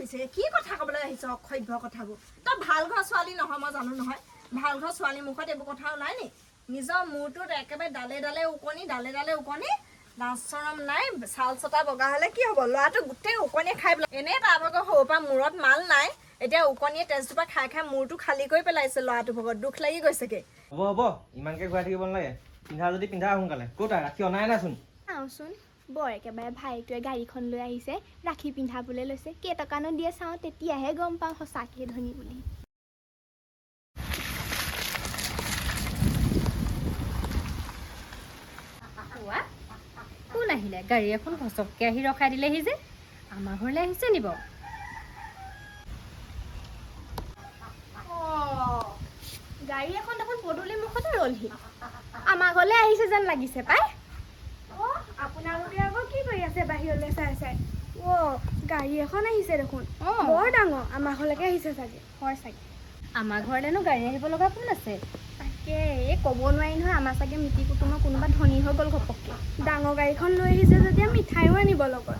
আহিছে কি কথা ক'বলৈ আহিছ অক্ষভ্য কথাবোৰ তই ভাল ঘৰ ছোৱালী নহয় মই জানো নহয় ভাল ঘৰ ছোৱালী মুখত এইবোৰ কথা ওলাই নি নিজৰ মূৰটোত একেবাৰে ডালে ডালে উকনি নাচৰম নাই চাল চটা বগা হ'লে কি হ'ব ল'ৰাটো গোটেই উকনিয়ে খাই পেলাই এনেই তাৰ ভাগৰ সৰুৰ পৰা মূৰত মাল নাই এতিয়া উকনিয়ে তেজটোপা খাই মূৰটো খালী কৰি পেলাইছে ল'ৰাটো ভাগত দুখ লাগি গৈছেগে হ'ব ইমানকে ঘূৰাই থাকিব নালাগে পিন্ধা যদি পিন্ধা সোনকালে ক'ত ৰাখি অনাই নাচোন চাওঁচোন বৰ একেবাৰে ভাইটোৱে গাড়ীখন লৈ আহিছে ৰাখি পিন্ধাবলৈ লৈছে কেইটকানো দিয়ে চাওঁ তেতিয়াহে গম পাওঁ সঁচাকৈ ধনী বুলি কোন আহিলে গাড়ী এখন ঘচককৈ আহি ৰখাই দিলেহি যে আমাৰ ঘৰলৈ আহিছে নিব গাড়ী এখন দেখোন পদূলি মুখতে ৰলহি আমাৰ ঘৰলৈ আহিছে যেন লাগিছে পাই আপোনালোকে আকৌ কি কৰি আছে বাহিৰলৈ চাই গাড়ী এখন আহিছে দেখোন বৰ ডাঙৰ আমাৰ ঘৰলৈকে আহিছে চাগে হয় চাগে আমাৰ ঘৰলৈনো গাড়ী আহিব লগা কোন আছে তাকে ক'ব নোৱাৰি নহয় আমাৰ চাগে মিতিৰ কুটুমৰ কোনোবা ধনী হৈ গ'ল ঘপককৈ ডাঙৰ গাড়ীখন লৈ আহিছে যেতিয়া মিঠাইও আনিব লগত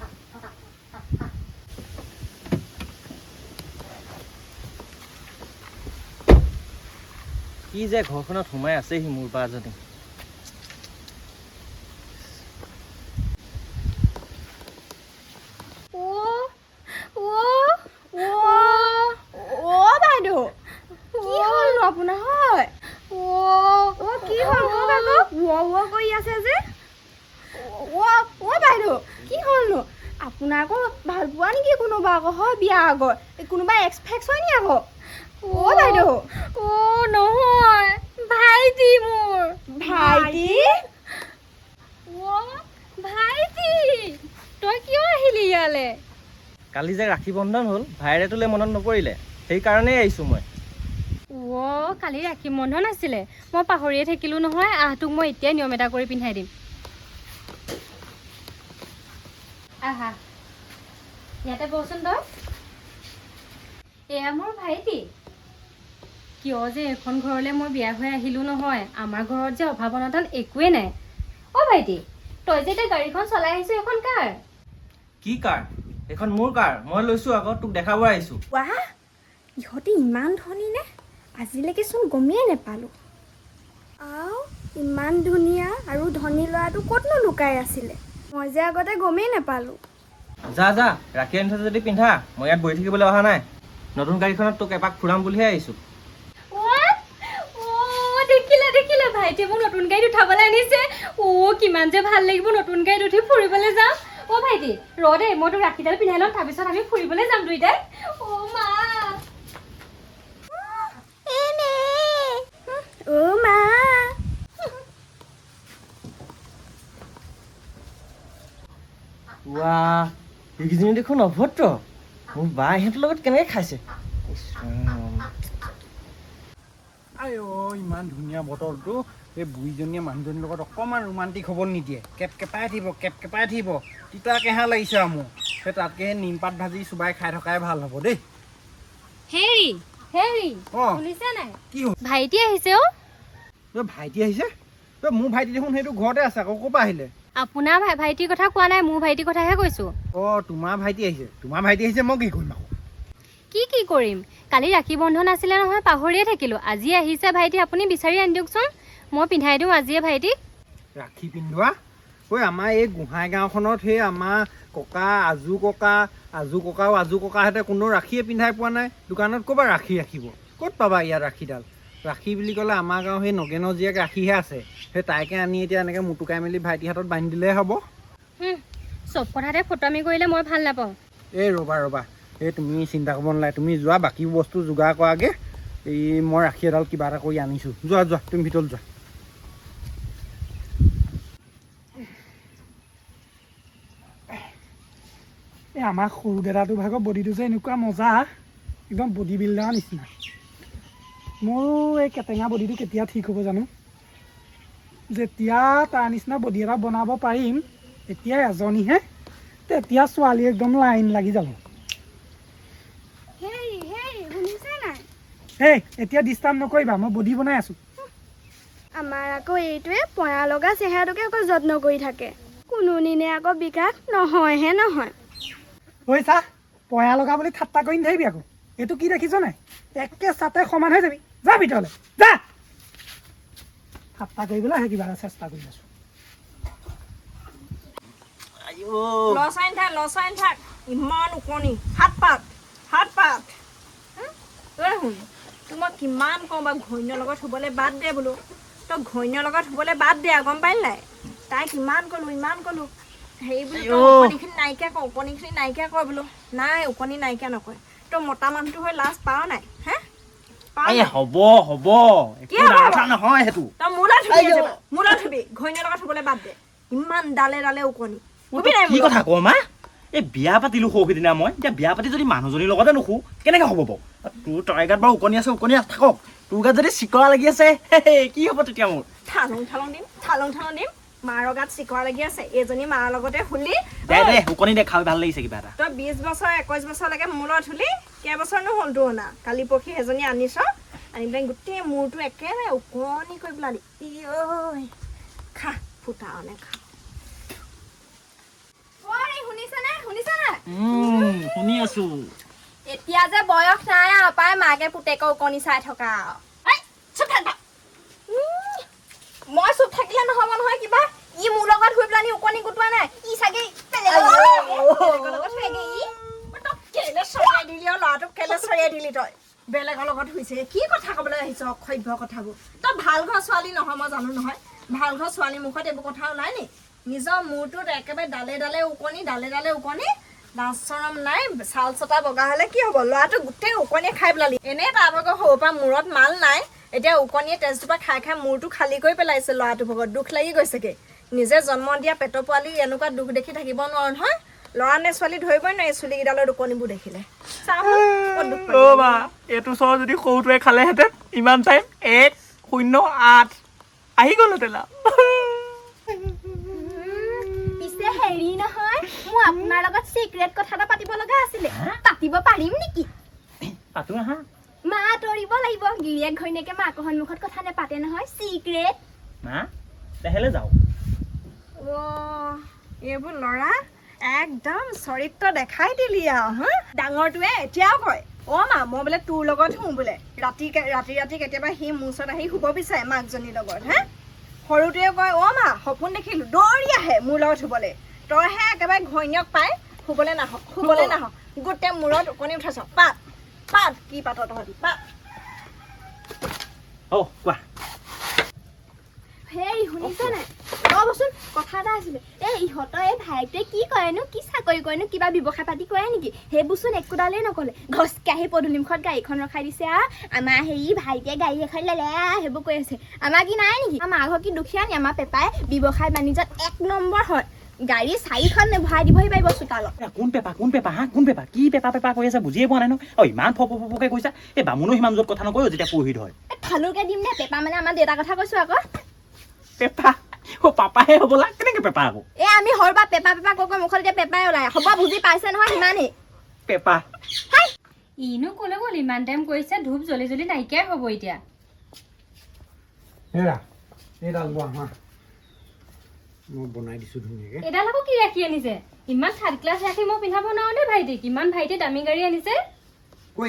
কি যে ঘৰখনত সোমাই আছেহি মোৰ বাজনী বাইদেউ কি হ'ল আপোনাৰ হয় কি হ'ল কৰি আছে যে বাইদেউ কি হ'লনো আপোনাৰ আকৌ ভাল পোৱা নেকি কোনোবা আকৌ হয় বিয়া আগৰ কোনোবা এক্সপেক্ট হয় নি আকৌ বাইদেউ নহয় ভাইটি মোৰ ভাইটি ভাইটি তই কিয় আহিলি ইয়ালৈ কালি যে ৰাখি বন্ধন হ'ল ভাইৰে তোলে মনত নপৰিলে সেইকাৰণেই আহিছোঁ মই কালি ৰাখি বন্ধন আছিলে মই পাহৰিয়ে থাকিলোঁ নহয় তোক মই এতিয়াই নিয়ম এটা কৰি পিন্ধাই দিম আহা ইয়াতে বহচোন তই এয়া মোৰ ভাইটি কিয় যে এখন ঘৰলৈ মই বিয়া হৈ আহিলোঁ নহয় আমাৰ ঘৰত যে অভাৱ অনাটন একোৱেই নাই ভাইটি তই যে এতিয়া গাড়ীখন চলাই আহিছ এখন কাৰ কি কাৰ এখন মোৰ কাৰ মই লৈছোঁ আকৌ তোক দেখাব আহিছোঁ ৱাহ ইহঁতে ইমান ধনী নে আজিলৈকে চোন গমেই নাপালোঁ ইমান ধুনীয়া আৰু ধনী ল'ৰাটো ক'তনো লুকাই আছিলে মই যে আগতে গমেই নাপালোঁ যা ৰাখি আনি থৈছে যদি পিন্ধা মই ইয়াত বহি থাকিবলৈ অহা নাই নতুন গাড়ীখনত তোক এপাক ফুৰাম বুলিহে আহিছোঁ দেখিলে ভাইটিয়ে মোক নতুন গাড়ীত উঠাবলৈ আনিছে কিমান যে ভাল লাগিব নতুন গাড়ীত উঠি ফুৰিবলৈ যাম ভাইটি ৰ দেই মই তোক ৰাখিডাল পিন্ধাই ল'ম তাৰপিছত আমি ফুৰিবলৈ যাম দুইটাই মা এইকেইজনী দেখোন অভদ্ৰ মোৰ বা ইহঁতৰ লগত কেনেকৈ খাইছে ইমান ধুনীয়া বতৰটো এই বুঢ়ীজনীয়ে মানুহজনীৰ লগত অকণমান ৰোমান্টিক হ'ব নিদিয়ে কেপকেপাই থাকিব তিতা কেহা লাগিছে আৰু মোৰ সেই তাতকৈ সেই নিমপাত ভাজি চুবাই খাই থকাই ভাল হ'ব দেই শুনিছে নাই কি হ'ল ভাইটি আহিছে ভাইটি আহিছে মোৰ ভাইটি দেখোন সেইটো ঘৰতে আছে আকৌ ক'ৰ পৰা আহিলে আপোনাৰ ভাইটিৰ কথা কোৱা নাই মোৰ ভাইটিৰ কথাহে কৈছোঁ তোমাৰ ভাইটি আহিছে মই কি কৰিম আকৌ কি কৰিম কালি ৰাখি বন্ধন আছিলে নহয় পাহৰিয়ে থাকিলোঁ আজি আহিছে ভাইটি আপুনি বিচাৰি আনি দিয়কচোন মই পিন্ধাই দিওঁ আজিয়ে ভাইটিক ৰাখি পিন্ধোৱা আমাৰ এই গোহাঁই গাঁওখনত সেই আমাৰ ককা আজু ককাহঁতে কোনো ৰাখিয়ে পিন্ধাই পোৱা নাই দোকানত ক'ৰবা ৰাখি ৰাখিব ক'ত পাবা ইয়াত ৰাখিডাল ৰাখি বুলি ক'লে আমাৰ গাঁও সেই নগেনৰ জীয়েক ৰাখিহে আছে সেই তাইকে আনি এতিয়া এনেকৈ মুটুকাই মেলি ভাইটি হাতত বান্ধি দিলেহে হ'ব চব কথাতে ফটোৱামি কৰিলে মই ভাল নাপাওঁ এই ৰ'বা এই তুমি চিন্তা কৰিব নালাগে তুমি যোৱা বাকী বস্তু যোগাৰ কৰাকৈ এই মই ৰাখি এডাল কিবা এটা কৰি আনিছোঁ যোৱা তুমি ভিতৰত যোৱা এই আমাৰ সৰু দাদাটো ভাগৰ বডিটো যে এনেকুৱা মজা একদম বডি বিল্ডাৰৰ নিচিনা মোৰো এই কেটেঙা বডিটো কেতিয়া ঠিক হ'ব জানো যেতিয়া তাৰ নিচিনা বডি এটা বনাব পাৰিম এতিয়া এজনীহে তেতিয়া ছোৱালী একদম লাইন লাগি যাব এতিয়া ডিষ্টাৰ্ব নকৰিবা মই বডি বনাই আছোঁ আমাৰ আকৌ এইটোৱে পয়া লগা চেহেৰাটোকে আকৌ যত্ন কৰি থাকে কোনো দিনে আকৌ বিকাশ নহয় পয়া লগা বুলি ঠাট্টা কৰি নাথাকিবি আকৌ এইটো কি দেখিছ নাই একে চাতে সমান হৈ যাবি যা ভিতৰলৈ যা ঠাট্টা কৰিবলৈ আহে কিবা এটা চেষ্টা কৰি আছো লচাইন থাক ইমান ওকণি হাত পাত শুন তোক মই কিমান কওঁ বাৰু ঘৈণীৰ লগত শুবলৈ বাদ দে বোলো তই ঘৈণীৰ লগত শুবলৈ বাদ দে গম পালি নাই তাই ইমান ক'লো হেৰি বুলি ওকণিখিনি নাইকিয়া কৰ বোলো নাই ওকণি নাইকিয়া নকৰে তই মতা মানুহটো হৈ লাজ পাৱ নাই হে হ'ব কি নহয় সেইটো তই মোলৈ থবি ঘৈণীৰ লগত শুবলৈ বাদ দে ইমান ডালে ওকণি কি কথা কওঁ মা এই বিয়া পাতিলো সৌ সিদিনা মই এতিয়া বিয়া পাতি যদি মানুহজনীৰ লগতে নুশু কেনেকে হ'ব বাৰু তোৰ তই গাত বাৰু উকনি আছে থাকক তোৰ গাত যদি চিকৰা লাগি আছে কি হ'ব তেতিয়া মোৰ ঠালং দিম মাৰ গাত চিকৰা লাগি আছে এজনী মাৰ লগতে শুলি দে উকনি দে খাই ভাল লাগিছে কিবা এটা তই 20 বছৰ 21 বছৰলৈকে মোৰ লগত শুলি কেইবছৰনো হ'ল তোৰ অনা কালি পৰহি এজনী আনি পেলাই গোটেই মূৰটো একেবাৰে ওকণি কৰি পেলালি খা ফুটা অনে খা শুনি আছো এতিয়া যে বয়স নাই আৰু পাই মাকে পুতেকৰ ওকণি চাই থকা মই চুপ থাকিলে নহব নহয় কিবা ই মোৰ লগত শুই পেলানি ওকণি গোটোৱা নাই ই চাগে ল'ৰাটোক কেলে চৰিয়াই দিলি তই বেলেগৰ লগত শুইছে কি কথা ক'বলৈ আহিছ অসভ্য কথাবোৰ তই ভাল ঘৰ ছোৱালী নহয় মই জানো নহয় ভাল ঘৰ ছোৱালীৰ মুখত এইবোৰ কথা ওলাই নি নিজৰ মূৰটোত একেবাৰে ডালে ওকণি নাচৰম নাই চাল চটা বগা হলে কি হ'ব ল'ৰাটো গোটেই ওকণিয়ে খাই পেলালি এনেই তাৰ ভাগৰ সৰুৰ পৰা মূৰত মাল নাই এতিয়া ওকণিয়ে তেজটোপা খাই মূৰটো খালী কৰি পেলাইছে ল'ৰাটো ভাগত দুখ লাগি গৈছেগে নিজে জন্ম দিয়া পেটৰ পোৱালি এনেকুৱা দুখ দেখি থাকিব নোৱাৰো নহয় ল'ৰা নে ছোৱালী ধৰিবই নোৱাৰি চুলিকেইডালৰ ওকণিবোৰ দেখিলে এইটো চৰ যদি সৰুটোৱে খালেহেঁতেন ইমান টাইম 108 আহি গ'ল তেলা হেৰি নহয় মই আপোনাৰ লগত চিক্ৰেট কথা এটা পাতিব লগা আছিলে পাতিব পাৰিম নেকি পাতো আহা মা তৰিব লাগিব গিৰিয়েক ঘৈণীয়েকে মাকৰ সন্মুখত কথা নেপাতে নহয় চিক্ৰেট মা তেহেলে যাও এইবোৰ ল'ৰা একদম চৰিত্ৰ দেখাই দিলি আৰু ডাঙৰটোৱে এতিয়াও কয় মা মই বোলে তোৰ লগত শুওঁ বোলে ৰাতি কেতিয়াবা সি মোৰ ওচৰত আহি শুব বিচাৰে মাকজনীৰ লগত সৰুটোৱে কয় মা সপোন দেখিলো দৌৰি আহে মোৰ লগত শুবলৈ তইহে একেবাৰে ঘৈণীয়েক পাই শুবলৈ নাহ গোটেই মূৰত ওকণি উঠাইছ পাত কি পাত তহঁতি পাত কোৱা হেৰি শুনিছ নাই ৰ'বচোন কথা এটা আছিলে ইহঁতৰ এই ভাইটোৱে কি কৰেনো কি চাকৰি কৰেনো কিবা ব্যৱসায় পাতি কৰে নেকি সেইবোৰচোন একোডালেই নকলে ঘচকে আহি পদূলিমুখত গাড়ীখন ৰখাই দিছে আমাৰ হেৰি ভাইটিয়ে গাড়ী এখন ল'লে সেইবোৰ কৈ আছে আমাৰ কি নাই নেকি আমাৰ ঘৰ কি দুখীয়া নি আমাৰ পেপাই ব্যৱসায় বাণিজ্যত 1 নম্বৰ হয় গাড়ী 4খন ভৰাই দিবহি পাৰিব চোতালত কোন পেপা কি পেপা কৈ আছে বুজিয়ে পোৱা নাই ন ইমান ফকে কৈছা এই বামুণো সিমান য'ত কথা নকয় যেতিয়া পঢ়িত হয় থালুকে দিম নে পেপা মানে আমাৰ দেউতাৰ কথা কৈছো আকৌ পেপা পাপাহে হ'বলা কেনেকে পেপা আকৌ আমি সৰুৰ পৰা পেপা কৈ মুখত এতিয়া পেপাই ওলাই হ'ব বুজি পাইছে নহয় সিমানেই পেপা ইনো ক'লে গ'ল ইমান টাইম কৰিছে ধূপ জ্বলি নাইকিয়াই হ'ব এতিয়া এইডাল মই বনাই দিছো ধুনীয়াকে এডাল আকৌ কি ৰাখি আনিছে ইমান 3rd ক্লাছ ৰাখি মই পিন্ধাব নোৱাৰো দেই ভাইটিক ইমান ভাইটিয়ে দামী গাড়ী আনিছে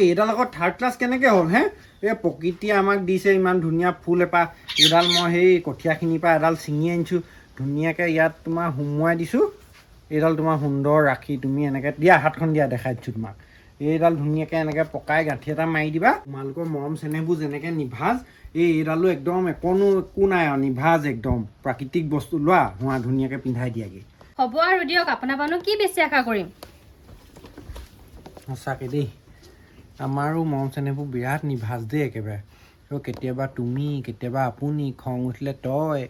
এইডাল আকৌ 3rd ক্লাছ কেনেকে হ'ল এই প্ৰকৃতিয়ে আমাক দিছে ইমান ধুনীয়া ফুল এপাহ এইডাল মই সেই কঠীয়াখিনিৰ পৰা এডাল ছিঙি আনিছোঁ ধুনীয়াকৈ ইয়াত তোমাৰ সুমুৱাই দিছোঁ এইডাল তোমাৰ সুন্দৰ ৰাখি তুমি এনেকৈ দিয়া হাতখন দিয়া দেখাই দিছোঁ তোমাক এইডাল ধুনীয়াকৈ এনেকৈ পকাই গাঁঠি এটা মাৰি দিবা তোমালোকৰ মৰম চেনেহবোৰ যেনেকৈ নিভাজ এইডালো একদম একো নাই আৰু নিভাজ একদম প্ৰাকৃতিক বস্তু লোৱা হোৱা ধুনীয়াকৈ পিন্ধাই দিয়াগৈ হ'ব আৰু দিয়ক আপোনাৰ পৰানো কি বেছি আশা কৰিম সঁচাকৈ দেই আমাৰো মৰম চেনেহবোৰ বিৰাট নিভাজ দেই একেবাৰে কেতিয়াবা তুমি কেতিয়াবা আপুনি খং উঠিলে তই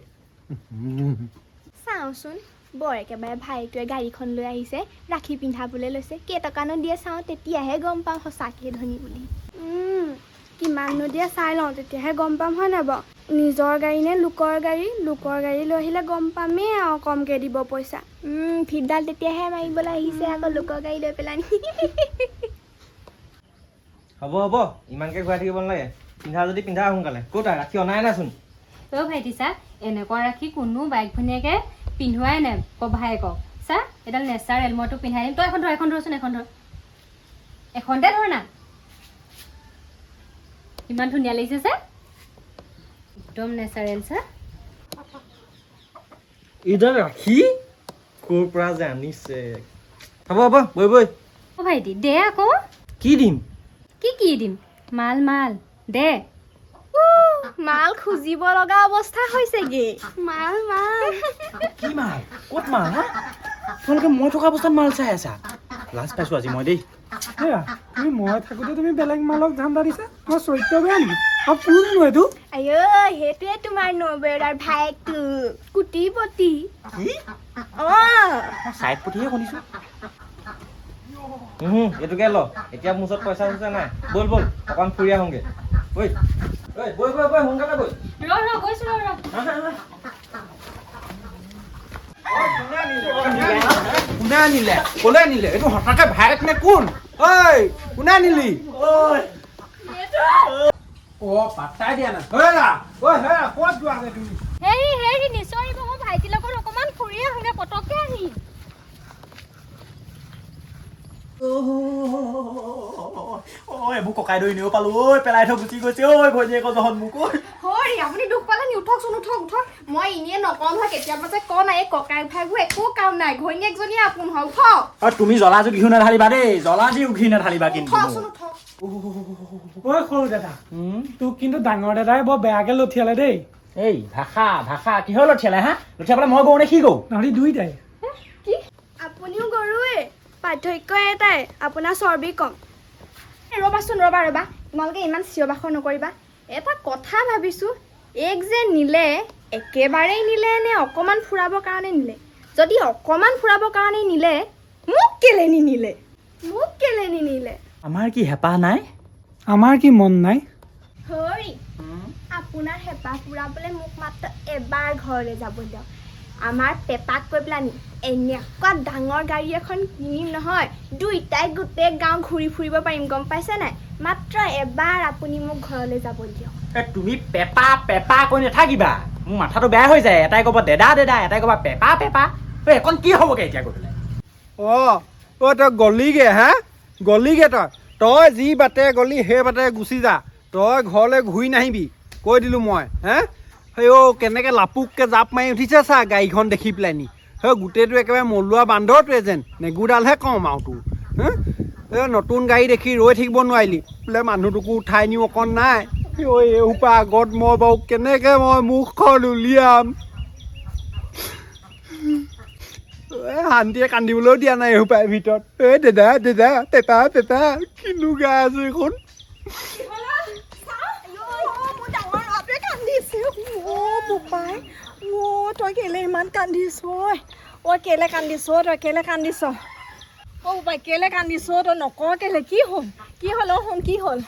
চাওঁচোন বৰ একেবাৰে ভাইটোৱে গাড়ীখন লৈ আহিছে ৰাখি পিন্ধাবলৈ লৈছে কেইটকানো দিয়ে চাওঁ তেতিয়াহে গম পাম সঁচাকৈ ধনী বুলি কিমাননো দিয়ে চাই লওঁ তেতিয়াহে গম পাম হয় নাই বাৰু নিজৰ গাড়ী নে লোকৰ গাড়ী লৈ আহিলে গম পামেই আৰু কমকৈ দিব পইচা ফিটডাল তেতিয়াহে মাৰিবলৈ আহিছে আকৌ লোকৰ গাড়ী লৈ পেলাই হ'ব ইমানকৈ ঘূৰাই থাকিব নালাগে পিন্ধা যদি পিন্ধা সোনকালে ক'ত ৰাখি অনাই নাচোন ভাইটি চা এনেকুৱা ৰাখি কোনো বাইক ভনীয়াকে পিন্ধোৱাই নাই ভাইকক চা এডাল নেচাৰেল মইতো পিন্ধাই দিম তই এখন ধৰচোন এখন ধৰ এখনতে ধৰ না ইমান ধুনীয়া লাগিছে যে একদম নেচাৰেল চা এইডাল ৰাখি ক'ৰ পৰা যে আনিছে হ'ব হ'ব বৈ বৈ অ' ভাইটি দে আকৌ কি দিম কি দিম মাল দে মাল খুজিব লগা অৱস্থা হৈছেগে মাল কি মাল ক'ত মাল হা তোমালোকে মই থকা অৱস্থাত মাল চাই আছা লাজ পাইছোঁ আজি মই দেই সেয়া তুমি মই থাকোঁতে তুমি বেলেগ মালক ধান্দা দিছা তোমাৰ চৰিত্ৰ বেয়া নেকি আৰু কোননো এইটো আইঅ সেইটোৱে তোমাৰ নবেৰাৰ ভাইকটো কুটিপতি চাইড পঠিহে শুনিছোঁ এইটোকে ল এতিয়া মোৰ ওচৰত পইচা চইচা নাই ব'ল ব'ল অকণ ফুৰি আহোঁগে ঐ বৈ সোনকালে বৈ ৰ গৈছো ৰ কোনে আনিলে ক'লৈ আনিলে এইটো হঠাতে ভাইক নে কোন ঐ কোনে আনিলি পাত্তাই দিয়া নাই ক'ত যোৱাগে তুমি হেৰি নিশ্চয় মই ভাইটিৰ লগত অকমান ফুৰি আহোঁগে পটককে আহি এইবোৰ ককাই দৈ নিও পালো ঐ পেলাই থৈ গুচি গৈছে ঐ ভৈনীয়েকৰ জহত মোক ঐ হৰি আপুনি দুখ পালে নি উঠকচোন উঠক মই এনেই নকওঁ নহয় কেতিয়াবা যে কওঁ নাই এই ককাই ভাইবোৰ একো কাম নাই ঘৈণীয়েকজনীয়ে আপোন হয় উঠক তুমি জ্বলাজু ঘিউ নাঢালিবা দেই জ্বলাজি ঘি নাঢালিবা কিন্তু উঠকচোন উঠক ঐ সৰু দাদা তোক কিন্তু ডাঙৰ দাদাই বৰ বেয়াকে লঠিয়ালে দেই এই ভাষা কিহৰ লঠিয়ালে হা লঠিয়াবলে মই গওঁ নে সি গওঁ নহ'লে দুইটাই কি আপুনিও গৰুৱে পাৰ্থক্য এটাই আপোনাৰ চৰ্বি কম ৰ'বাচোন ৰ'বা তোমালোকে ইমান চিঞৰ বাখৰ নকৰিবা এটা কথা ভাবিছোঁ এক যে নিলে একেবাৰেই নিলে নে অকণমান ফুৰাবৰ কাৰণে নিলে যদি অকণমান ফুৰাবৰ কাৰণে নিলে মোক কেলে নিনিলে আমাৰ কি হেঁপাহ নাই আমাৰ কি মন নাই হৰি আপোনাৰ হেঁপাহ ফুৰাবলৈ মোক মাত্ৰ এবাৰ ঘৰলৈ যাব দিয়ক আমাৰ পেপাক কৈ পেলাই নি এনেকুৱা ডাঙৰ গাড়ী এখন কিনিম নহয় দুইটাই গোটেই গাঁও ঘূৰি ফুৰিব পাৰিম গম পাইছে নাই মাত্ৰ এবাৰ আপুনি মোক ঘৰলৈ যাব দিয়ক তুমি পেপা কৈ নাথাকিবা মোৰ মাথাটো বেয়া হৈ যায় এটাই ক'ব দেদা এটাই ক'বা পেপা এখন কি হ'বগে এতিয়া গৈ পেলাই তই গলিগে তই যি বাটে গলি সেই বাটে গুচি যা তই ঘৰলৈ ঘূৰি নাহিবি কৈ দিলোঁ মই কেনেকৈ লাপুককৈ জাপ মাৰি উঠিছে চা গাড়ীখন দেখি পেলাই নি গোটেইটো একেবাৰে মলুৱা বান্দৰটোৱে যেন নেগুৰডালহে কম আৰু তোৰ নতুন গাড়ী দেখি ৰৈ থাকিব নোৱাৰিলি বোলে মানুহটোকো উঠাই নিও অকণ নাই এইসোপা আগত মই বাৰু কেনেকৈ মই মুখখন উলিয়াম শান্তিয়ে কান্দিবলৈও দিয়া নাই এইসোপাৰ ভিতৰত দাদা পেপা কিনো গা আছে এইখন তই কেলে ইমান কান্দিছ কেলে কান্দিছ তই নকওঁ কেলে কি হ'ল কি হ'ল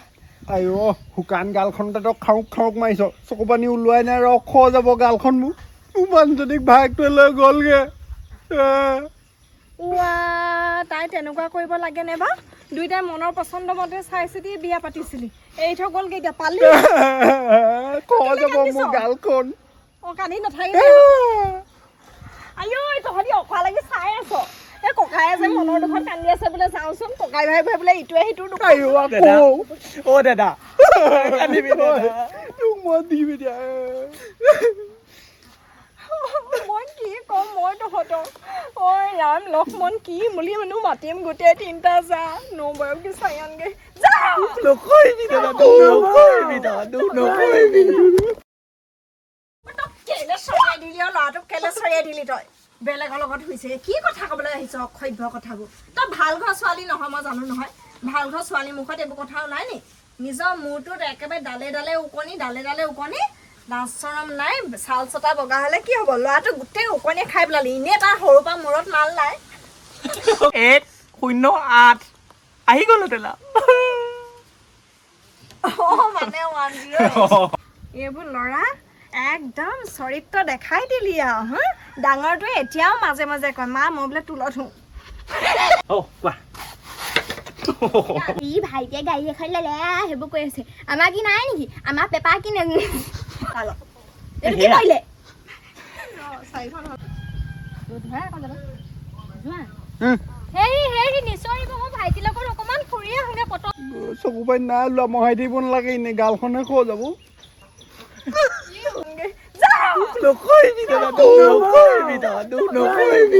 শুকান গালখনতে তই খাওক মাৰিছ চকু পানী ওলোৱাই নাই ৰখ যাব গালখন মোৰ মানুহজনীক ভাগটোৱে লৈ গ'লগে তাই তেনেকুৱা কৰিব লাগে নে বাৰু দুইটাই মনৰ পচন্দ মতে চাই চিতি বিয়া পাতিছিলি এৰি থৈ গ'লগে এতিয়া পালি যাব মোৰ গালখন কান্দি নাথাকিবি তহঁতি অখৰা লাগি চাই আছ এই ককাই যে মনৰ দুখত কান্দি আছে বোলে যাওঁচোন ককাই ভাই বোলে ইটোৱে সিটোৰ দাদা তোক মই দিম এতিয়া মই কি ক'ম মই তহঁতক ৰাম লক্ষ্মণ কি বুলি মানুহ মাতিম গোটেই তিনিটা যা নবয়সী চাই আনগে কেলে চৰিয়াই দিলি ল'ৰাটোক কেলে চৰিয়াই দিলি তই বেলেগৰ লগত হৈছে কি কথা ক'বলৈ আহিছ অসভ্য কথাবোৰ তই ভাল ঘৰ ছোৱালী নহয় মই জানো নহয় ভাল ঘৰ ছোৱালীৰ মুখত এইবোৰ কথাও নাই নি নিজৰ মূৰটোত একেবাৰে ডালে ডালে ওকণি লাজ-চৰম নাই চাল চটা বগা হ'লে কি হ'ব ল'ৰাটো গোটেই ওকণিয়ে খাই পেলালি এনেই তাৰ সৰুৰ পৰা মূৰত মাল নাই 108 আহি গ'লো তেলা মানে 10 এইবোৰ ল'ৰা একদম চৰিত্ৰ দেখাই দিলি আৰু ডাঙৰটোৱে এতিয়াও মাজে মাজে কয় মা মই বোলে তুলত হওঁ ই ভাইটিয়ে গাড়ী এখন ল'লে সেইবোৰ কৈ আছে আমাৰ কি নাই নেকি আমাৰ পেপা কি কৰিলে হেৰি নিশ্চয় মই ভাইটিৰ লগত অকমান ফুৰি আহোঁগে চকু পানী নাই লোৱা মহাই দিব নালাগে এনেই গালখনে খোৱা যাব নকৰিবি দাদা নকৰিবি